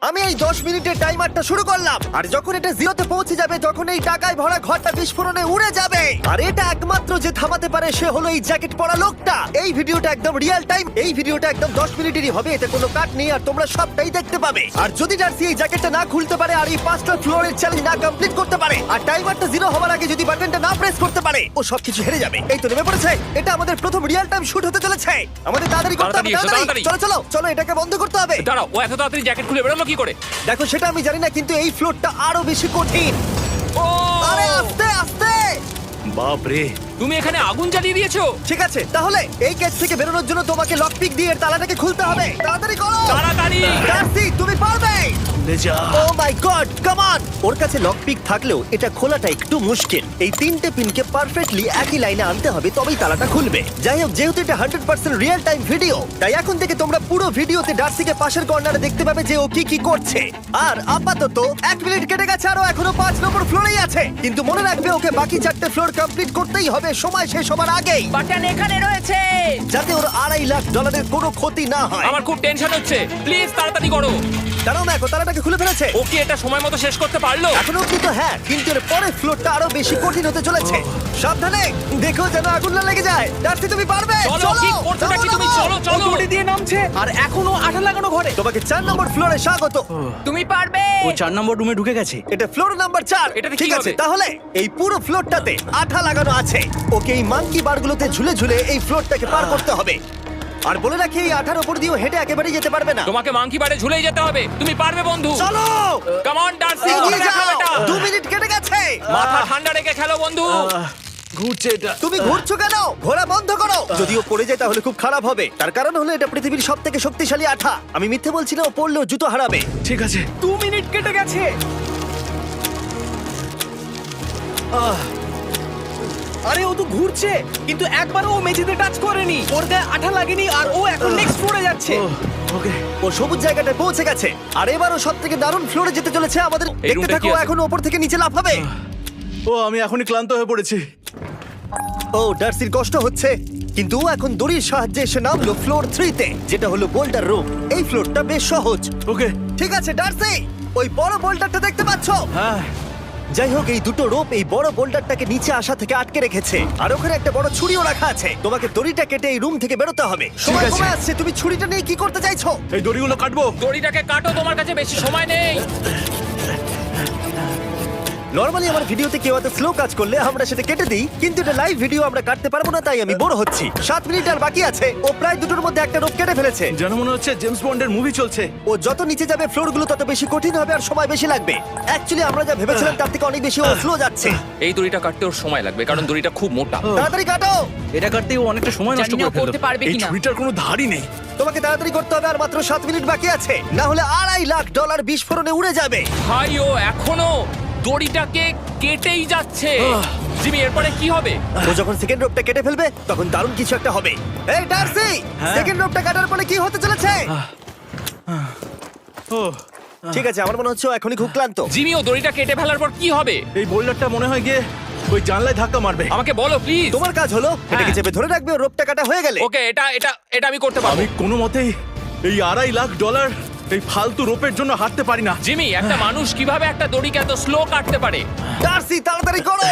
আমি এই 10 মিনিটের টাইমারটা শুরু করলাম, আর যখন এটা জিরোতে পৌঁছে যাবে তখন এই টাকায় ভরা ঘরটা বিস্ফোরণে উড়ে যাবে। আর এটা একমাত্র যে থামাতে পারে সে হলো এই জ্যাকেট পরা লোকটা। এই ভিডিওটা একদম রিয়েল টাইম, এই ভিডিওটা একদম 10 মিনিটেরই হবে, এতে কোনো কাট নেই আর তোমরা সবটাই দেখতে পাবে। আর যদি ডার্সি এই জ্যাকেটটা না খুলতে পারে আর এই 5টা ফ্লোরের চ্যালেঞ্জ না কমপ্লিট করতে পারে আর টাইমারটা জিরো হওয়ার আগে যদি বাটনটা না প্রেস করতে পারে, ও সবকিছু হেরে যাবে। এই তো নেমে পড়েছে, এটা আমাদের প্রথম রিয়েল টাইম শুট হতে চলেছে। আমাদের তাড়াতাড়ি করতে হবে, তাড়াতাড়ি চলো চলো চলো, এটাকে বন্ধ করতে হবে। দাঁড়াও, ও এত তাড়াতাড়ি জ্যাকেট খুলে বেরোলো কি করে? দেখো সেটা আমি জানি না, কিন্তু এই ফ্লোরটা আরো বেশি কঠিন। ও আরে আস্তে আস্তে। বাপ রে, তুমি এখানে আগুন জ্বালিয়ে দিয়েছো? ঠিক আছে, তাহলে এই কেস থেকে বেরোনোর জন্য তোমাকে লক পিক দিয়ে এর তালাটাকে খুলতে হবে। তাড়াতাড়ি করো, তাড়াতাড়ি। ডার্সি তুমি পারবে। লে যা। ও মাই গড, কাম অন। ওর কাছে লক পিক থাকলেও এটা খোলাটা একটু মুশকিল। এই তিনটে পিনকে পারফেক্টলি একই লাইনে আনতে হবে, তবেই তালাটা খুলবে। যাই হোক, যেহেতু এটা 100% রিয়েল টাইম ভিডিও, তাই এখন থেকে তোমরা পুরো ভিডিওতে ডার্সিকে পাশের কর্নারে দেখতে পাবে যে ও কি কি করছে। আর আপাতত 1 মিনিট কেটে গেছে, আরো এখনো 5 নম্বর ফ্লোরেই আছে। কিন্তু মনে রাখবে ওকে বাকি 4টে ফ্লোর কমপ্লিট করতেই হবে সময় শেষ হবার আগেই, বাটন এখানে রয়েছে। যাতে ওর $2.5 লাখ কোনো ক্ষতি না হয়। আমার খুব টেনশন হচ্ছে, প্লিজ তাড়াতাড়ি করো। দাঁড়াও, দেখো তালাটাকে খুলে ফেলেছে। ও কি এটা সময় মতো শেষ করতে পারলো? এখনো অব্দি তো হ্যাঁ, কিন্তু এর পরের ফ্লোরটা আরো বেশি কঠিন হতে চলেছে। সাবধানে, দেখো যেন আগুন না লেগে যায়। ডার্সি তুমি পারবে। চলো, কি করছো নাকি তুমি? চলো চলো। দড়ি দিয়ে নামছে আর এখনো আঠা লাগানো ঘরে। তোমাকে 4 নম্বর ফ্লোরে স্বাগত। তুমি পারবে। ও 4 নম্বর রুমে ঢুকে গেছে। এটা ফ্লোর নাম্বার 4। এটাতে কি ঠিক আছে, হবে? তাহলে এই পুরো ফ্লোরটাতে আঠা লাগানো আছে। ওকে এই মাঙ্কি বারগুলোতে ঝুলে ঝুলে এই ফ্লোরটাকে পার করতে হবে। আর বলে রাখি, এই আঠার উপর দিয়েও হেঁটে একেবারেই যেতে পারবে না। তোমাকে মাংকি বারে ঝুলেই যেতে হবে। তুমি পারবে বন্ধু। চলো কাম অন ডার্সি, এগিয়ে যাও। এটা 2 মিনিট কেটে গেছে। মাথা ঠান্ডা রেখে খেলো বন্ধু। ঘুরছে এটা। তুমি ঘুরছো কেন? ঘোরা বন্ধ করো। যদিও পড়ে যায় তাহলে খুব খারাপ হবে। তার কারণ হলো এটা পৃথিবীর সবথেকে শক্তিশালী আঠা। আমি মিথ্যে বলছি না, ও পড়লেও জুতো হারাবে। ঠিক আছে। 2 মিনিট কেটে গেছে। আরে ও তো ঘুরছে, কিন্তু একবারও ও মেঝেতে টাচ করেনি। ওর গায়ে আঠা লাগেনি আর ও এখন নেক্সট ফ্লোরে যাচ্ছে। ওকে। ও সবুজ জায়গাটায় পৌঁছে গেছে। আর এবারও সবথেকে দারুণ ফ্লোরে যেতে চলেছে আমাদের। এই দেখতে রুমটা থাকো, কি আছে? এখন উপর থেকে নিচে লাফাবে। ও আমি এখনই ক্লান্ত হয়ে পড়েছি। ও ডার্সির কষ্ট হচ্ছে, কিন্তু ও এখন দড়ির সাহায্যে এসে নামলো ফ্লোর 3 তে, যেটা হলো বোল্ডার রুম। এই ফ্লোরটা বেশ সহজ। ওকে। ঠিক আছে ডার্সি, ওই বড় বোল্ডারটা দেখতে পাচ্ছো? হ্যাঁ। যাই হোক, এই দুটো রোপ এই বড় বোল্ডারটাকে নিচে আসা থেকে আটকে রেখেছে। আর ওখানে একটা বড় ছুরিও রাখা আছে। তোমাকে দড়িটা কেটে এই রুম থেকে বেরোতে হবে। সময় আছে। কমে আসছে, তুমি ছুরিটা নিয়ে কি করতে চাইছো? এই দড়িগুলো কাটবো। দড়িটাকে কাটো, তোমার কাছে বেশি সময় নেই। নরমালি আমার ভিডিওতে কেউ এত স্লো কাজ করলে আমরা সেটা কেটে দিই, কিন্তু এটা লাইভ ভিডিও আমরা কাটতে পারবো না, তাই আমি বোর হচ্ছি। 7 মিনিট আর বাকি আছে। ও প্রায় দুটোর মধ্যে একটা রোপ কেটে ফেলেছে। যেন মনে হচ্ছে জেমস বন্ডের মুভি চলছে। ও যত নিচে যাবে ফ্লোরগুলো তত বেশি কঠিন হবে আর সময় বেশি লাগবে। অ্যাকচুয়ালি আমরা যা ভেবেছিলাম তার থেকে অনেক বেশি ও স্লো যাচ্ছে। এই দড়িটা কাটতে ওর সময় লাগবে, কারণ দড়িটা খুব মোটা। তাড়াতাড়ি কাটো। এটা কাটতে ও অনেকটা সময় নষ্ট জানি না করে ফেললো। করতে পারবে এই কিনা। ছুরিটার কোনো ধারই নেই। তোমাকে তাড়াতাড়ি করতে হবে, আর মাত্র 7 মিনিট বাকি আছে, না হলে $2.5 লাখ বিস্ফোরণে উড়ে যাবে। ভাই ও এখনো দড়িটাকে কেটেই যাচ্ছে। জিমি, এরপরে কি হবে? ও যখন সেকেন্ড রোপটা কেটে ফেলবে তখন দারুণ কিছু একটা হবে। এই ডার্সি, হ্যাঁ? সেকেন্ড রোপটা কাটার পরে কি হতে চলেছে? ও ঠিক আছে, আমার মনে হচ্ছে ও এখনই খুব ক্লান্ত। জিমি, ও দড়িটা কেটে ফেলার পর কি হবে? এই বোল্ডারটা মনে হয় গিয়ে ওই জানলায় ধাক্কা মারবে। আমাকে বলো প্লিজ। তোমার কাজ হলো এটাকে হ্যাঁ। চেপে ধরে রাখবে, ও রোপটা কাটা হয়ে গেলে। ওকে, এটা এটা এটা আমি করতে পারবো। আমি কোনো মতেই এই $2.5 লাখ এই ফালতু রোপের জন্য হাঁটতে পারি না। জিমি, একটা মানুষ কিভাবে একটা দড়িকে এত স্লো কাটতে পারে? ডার্সি তাড়াতাড়ি করো।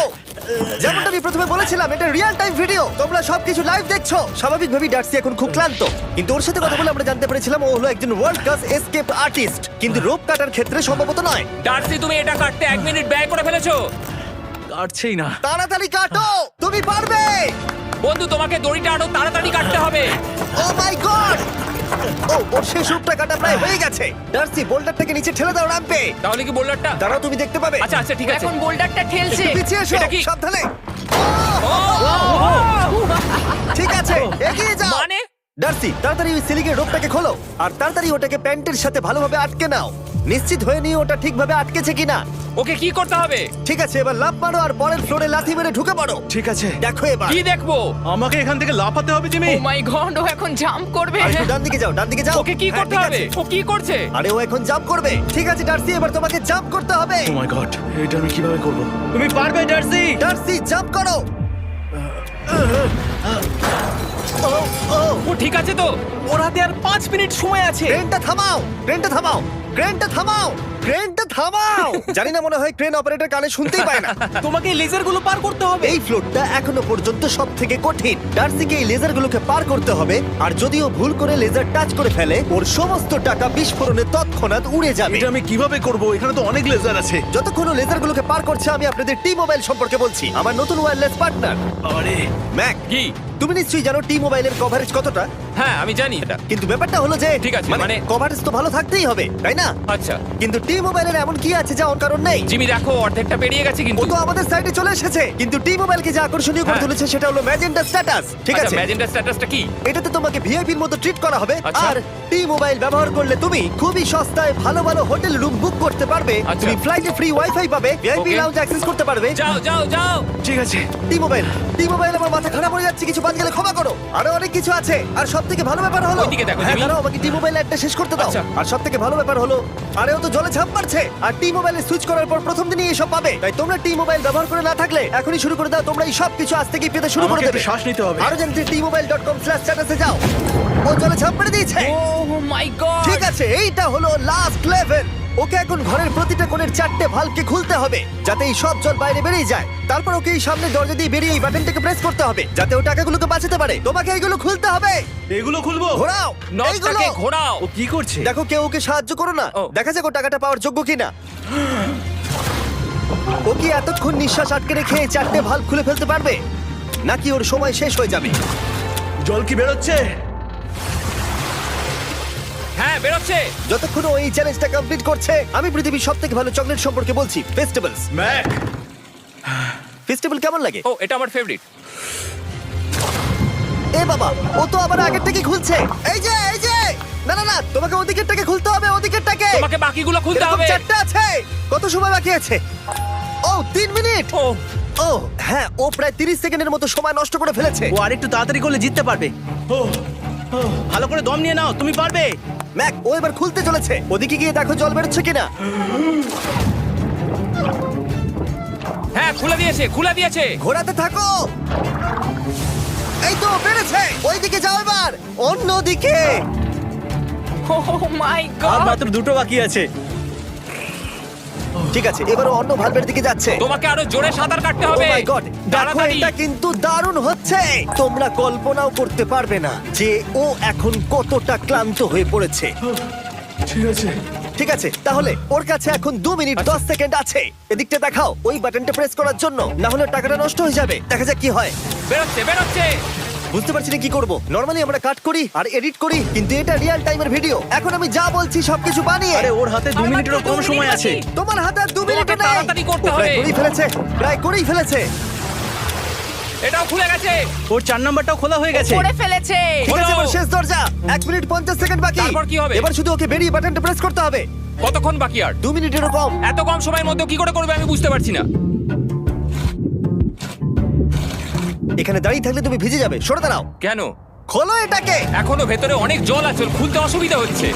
যেমনটা আমি প্রথমে বলেছিলাম, এটা রিয়েল টাইম ভিডিও, তোমরা সবকিছু লাইভ দেখছো। স্বাভাবিকভাবেই ডার্সি এখন খুব ক্লান্ত, কিন্তু ওর সাথে কথা বলে আমরা জানতে পেরেছিলাম ও হলো একজন ওয়ার্ল্ড ক্লাস এসকেপ আর্টিস্ট, কিন্তু রোপ কাটার ক্ষেত্রে সম্ভবত নয়। ডার্সি, তুমি এটা কাটতে 1 মিনিট ব্যয় করে ফেলেছো। কাটছেই না। তাড়াতাড়ি কাটো, তুমি পারবে। বন্ধু, তোমাকে দড়িটা আরো তাড়াতাড়ি কাটতে হবে। ও মাই গড! ওর শেষ রূপটা কাটা প্রায় হয়ে গেছে। ডার্সি, বোল্ডারটাকে নিচে ঠেলে দাও রাম্পে। তাহলে কি বোল্ডারটা? দাঁড়াও, তুমি দেখতে পাবে। আচ্ছা আচ্ছা, ঠিক আছে। এখন বোল্ডারটা ঠেলছে। একটু পিছিয়ে এসো, এটা কি? সাবধানে। ও, ঠিক আছে, এগিয়ে যাও। মানে? ডার্সি, তাড়াতাড়ি ওই সিলিংয়ের রোপটাকে খোলো আর তাড়াতাড়ি ওটাকে প্যান্টের সাথে ভালোভাবে আটকে নাও। নিশ্চিত হয়ে নিও ওটা ঠিকভাবে আটকেছে কিনা। ওকে কি করতে হবে? ঠিক আছে, এবার লাফ মারো আর পরের ফ্লোরে লাথি মেরে ঢুকে পড়ো। ঠিক আছে। দেখো এবার। কি দেখবো? আমাকে এখান থেকে লাফাতে হবে জিমি। ও মাই গড, ও এখন জাম্প করবে। আর একটু ডান দিকে যাও, ডান দিকে যাও। ওকে কি হ্যাঁ, করতে ঠিক হবে? আছে। ও কি করছে? আরে ও এখন জাম্প করবে। ঠিক আছে ডার্সি, এবার তোমাকে জাম্প করতে হবে। ও মাই গড, এটা আমি কিভাবে করব? তুমি পারবে ডার্সি। ডার্সি, জাম্প করো। ও, ও, ও ঠিক আছে তো? ওর হাতে আর 5 মিনিট সময় আছে। ট্রেনটা থামাও, ট্রেনটা থামাও। ক্রেনটা থামাও, ক্রেনটা থামাও। জানি না, মনে হয় ক্রেন অপারেটর কানে শুনতেই পায় না। তোমাকে এই লেজারগুলো পার করতে হবে। এই ফ্লোরটা এখনো পর্যন্ত সব থেকে কঠিন। ডার্সিকে এই লেজারগুলোকে পার করতে হবে, আর যদিও ভুল করে লেজার টাচ করে ফেলে, ওর সমস্ত টাকা বিস্ফোরণে তৎক্ষণাৎ উড়ে যাবে। এটা আমি কিভাবে করব? এখানে তো অনেক লেজার আছে। যতক্ষণ ও লেজারগুলোকে পার করছে, আমি আপনাদের টি মোবাইল সম্পর্কে বলছি, আমার নতুন ওয়্যারলেস পার্টনার। আরে ম্যাক, কি? তুমি নিশ্চয়ই জানো টি মোবাইলের কভারেজ কতটা, হ্যাঁ আমি জানি এটা। কিন্তু ব্যাপারটা হলো যে ঠিক আছে, মানে- কভারেজ তো ভালো থাকতেই হবে, তাই না? আচ্ছা কিন্তু টি মোবাইলের এমন কি আছে যা ওর কারণ নেই? জিমি দেখো অর্ধেকটা পেরিয়ে গেছে ও কিন্তু। তো আমাদের সাইডে চলে এসেছে, কিন্তু টি মোবাইলকে যে আকর্ষণীয় করে হ্যাঁ। তুলেছে সেটা হলো ম্যাজেন্টা স্ট্যাটাস। ঠিক আছে, ম্যাজেন্টা স্ট্যাটাসটা কি? এটাতে তোমাকে ভিআইপির মতো ট্রিট করা হবে। আচ্ছা। আর টি মোবাইল ব্যবহার করলে তুমি খুবই সস্তায় ভালো ভালো হোটেল রুম বুক করতে পারবে। আচ্ছা। তুমি ফ্লাইটে ফ্রি ওয়াইফাই পাবে, ভিআইপি Okay. লাউঞ্জ অ্যাক্সেস করতে পারবে। যাও যাও যাও। ঠিক আছে। টি মোবাইল, টি মোবাইল, আমার মাথা খারাপ হয়ে যাচ্ছে, কিছু বাদ গেলে ক্ষমা করো। আরো অনেক কিছু আছে, আর সবথেকে ভালো ব্যাপার হলো, ওইদিকে দেখো, হ্যাঁ জিমি। দাঁড়াও, আমাকে টি মোবাইল একটা শেষ করতে দাও। আচ্ছা। আর সবথেকে ভালো ব্যাপার হলো, আরে ও তো জলে ঝাঁপ মারছে, আর টি মোবাইলে সুইচ করার পর প্রথম দিনই এসব পাবে। তাই তোমরা টি মোবাইল ব্যবহার করে না থাকলে এখনই শুরু করে দাও। তোমরা এই সব কিছু আজ থেকেই পেতে শুরু করে আমাকে দেবে। একটু শ্বাস নিতে হবে। আরো জানতে tmobile.com/status এ যাও। ও জলে ঝাঁপ মেরে দিয়েছে। ও মাই গড। ঠিক আছে, এইটা হলো লাস্ট লেভেল। ওকে এখন ঘরের প্রতিটা কোণের 4টে ভালভকে খুলতে হবে, যাতে এই সব জল বাইরে বেরিয়ে যায়। তারপর ওকে এই সামনে দরজা দিয়ে বেরিয়ে এই বাটনটাকে প্রেস করতে হবে, যাতে ও টাকাগুলোকে বাঁচাতে পারে। তোমাকে এইগুলো খুলতে হবে। এগুলো খুলবো? ঘোরাও এইগুলো। নটটাকে ঘোরাও। ও কি করছে? দেখো, কেউ ওকে সাহায্য করো না। ও। দেখা যাক ও টাকাটা পাওয়ার যোগ্য কিনা। ও কি এতক্ষণ নিঃশ্বাস আটকে রেখে 4টে ভালভ খুলে ফেলতে পারবে, নাকি ওর সময় শেষ হয়ে যাবে? জল কি বেরোচ্ছে? হ্যাঁ বেরোচ্ছে। যতক্ষণ ও এই চ্যালেঞ্জটা কমপ্লিট করছে, আমি পৃথিবীর সবথেকে ভালো চকলেট সম্পর্কে বলছি, ফেস্টিভ্যালস। ম্যাক, ফেস্টিভ্যাল কেমন লাগে? ও এটা আমার ফেভারিট। এ বাবা, ও তো আবার আগেরটাকে খুলছে। এই যে, এই যে, না না না, তোমাকে ওদিকেরটাকে খুলতে হবে, ওদিকেরটাকে। তোমাকে বাকিগুলো খুলতে এরকম হবে। 4টা আছে। কত সময় বাকি আছে? ও 3 মিনিট। ও ও হ্যাঁ, ও প্রায় 30 সেকেন্ডের মতো সময় নষ্ট করে ফেলেছে। ও আরেকটু তাড়াতাড়ি করলে জিততে পারবে। ভালো করে দম নিয়ে নাও, তুমি পারবে। ম্যাক, ও এবার খুলতে চলেছে। ওদিকে গিয়ে দেখো জল বেরোচ্ছে কিনা। হ্যাঁ খুলে দিয়েছে, খুলে দিয়েছে। ঘোরাতে থাকো। এই তো বেড়েছে। ওইদিকে যাও এবার, অন্যদিকে। ও মাই আর গড। মাত্র দুটো বাকি আছে। ঠিক আছে, এবার ও অন্য ভালভের দিকে যাচ্ছে। তোমাকে আরো জোরে সাঁতার কাটতে Oh হবে। my God! দেখো, তাড়াতাড়ি। এটা কিন্তু দারুণ হচ্ছে। তোমরা কল্পনাও করতে পারবে না যে ও এখন কতটা ক্লান্ত হয়ে পড়েছে। ঠিক আছে। ঠিক আছে, তাহলে ওর কাছে এখন 2 মিনিট 10 সেকেন্ড আছে। এদিকটা দেখাও, ওই বাটনটা প্রেস করার জন্য, না হলে টাকাটা নষ্ট হয়ে যাবে। দেখা যাক কি হয়। বেরোচ্ছে বেরোচ্ছে। বুঝতে পারছি না কি করব। নরমালি আমরা কাট করি আর এডিট করি, কিন্তু এটা রিয়েল টাইমের ভিডিও। এখন আমি যা বলছি সবকিছু বানিয়ে। আরে ওর হাতে 2 আর মিনিটেরও মাত্র কম 2 সময় মিনিট আছে। বাকি। তোমার হাতে আর 2 মিনিট তোমাকে নেই। তাড়াতাড়ি করতে ও প্রায় হবে। করেই ফেলেছে, প্রায় করেই ফেলেছে। এটাও খুলে গেছে। ওর 4 নাম্বারটাও খোলা হয়ে গেছে। করে ফেলেছে। ঠিক আছে, হলো। এবার শেষ দরজা। 1 মিনিট 50 সেকেন্ড বাকি। তারপর কি হবে? এবার শুধু ওকে বেরিয়ে বাটনটা প্রেস করতে হবে। কতক্ষণ বাকি আর? 2 মিনিটেরও কম। এত কম সময়ের মধ্যে কি করে করবে আমি বুঝতে পারছি না। এখানে দাঁড়িয়ে থাকলে তুমি ভিজে যাবে, সরে দাঁড়াও। কেন? খোলো এটাকে। এখনো ভেতরে অনেক জল আছে, ওর খুলতে অসুবিধা হচ্ছে।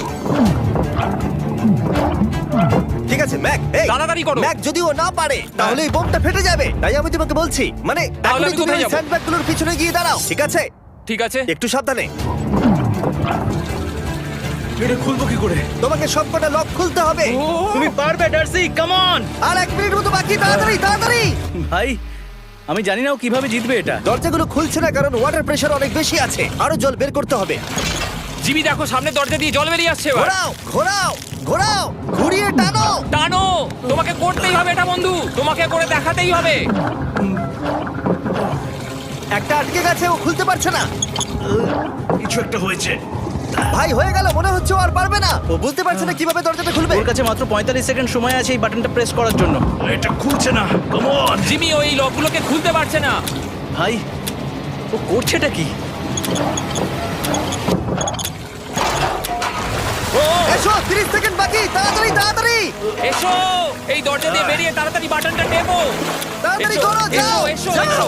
ঠিক আছে ম্যাক, এই তাড়াতাড়ি করো। ম্যাক, যদি ও না পারে তাহলে এই বোমটা ফেটে যাবে। তাই আমি তোমাকে বলছি, মানে তাহলে এখনই আমি তুমি কোথায় ওই যাবো? স্যান্ডব্যাগগুলোর পিছনে গিয়ে দাঁড়াও, ঠিক আছে? ঠিক আছে। একটু সাবধানে। এটা খুলবো কি করে? তোমাকে সবকটা লক খুলতে হবে। তুমি পারবে ডার্সি, কাম অন। আর 1 মিনিট মতো বাকি, তাড়াতাড়ি তাড়াতাড়ি। ভাই, আমি জানি না ও কিভাবে জিতবে এটা। দরজাগুলো খুলছে না কারণ ওয়াটার প্রেশার অনেক বেশি আছে। আরো জল বের করতে হবে। জিমি দেখো সামনে দরজা দিয়ে জল বেরিয়ে আসছে এবার। ঘোরাও ঘোরাও ঘোরাও, ঘুরিয়ে টানো। টানো। তোমাকে করতেই হবে এটা বন্ধু, তোমাকে করে দেখাতেই হবে। একটা আটকে গেছে, ও খুলতে পারছে না। কিছু একটা হয়েছে। ভাই, হয়ে গেল, মনে হচ্ছে ও আর পারবে না। ও বুঝতে পারছে না কিভাবে দরজাটা খুলবে। ওর কাছে মাত্র 45 সেকেন্ড সময় আছে এই বাটনটা প্রেস করার জন্য। এটা খুলছে না। Come on. জিমি ওই লকগুলোকে খুলতে পারছে না। ভাই, ও করছেটা কি? ও এসো, 30 সেকেন্ড বাকি, তাড়াতাড়ি তাড়াতাড়ি। এসো, এই দরজা দিয়ে বেরিয়ে তাড়াতাড়ি বাটনটা টেপো। তাড়াতাড়ি এসো, করো, যাও, এসো, যাও। এসো,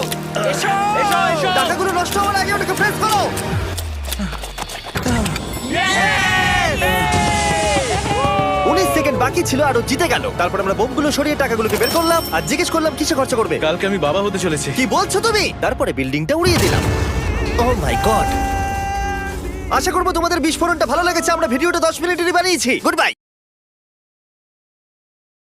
এসো, এসো, এসো। টাকাগুলো নষ্ট হওয়ার আগে ওটাকে প্রেস করো। Yeah! 19 সেকেন্ড বাকি ছিল আর ও জিতে গেল। তারপর আমরা বোমগুলো সরিয়ে টাকাগুলোকে বের করলাম আর জিজ্ঞেস করলাম কিসে খরচা করবে। কালকে আমি বাবা হতে চলেছি। কি বলছো তুমি? তারপরে বিল্ডিংটা উড়িয়ে দিলাম। ও মাই গড। আশা করবো তোমাদের বিস্ফোরণটা ভালো লেগেছে। আমরা ভিডিওটা 10 মিনিটেরই বানিয়েছি। Good bye.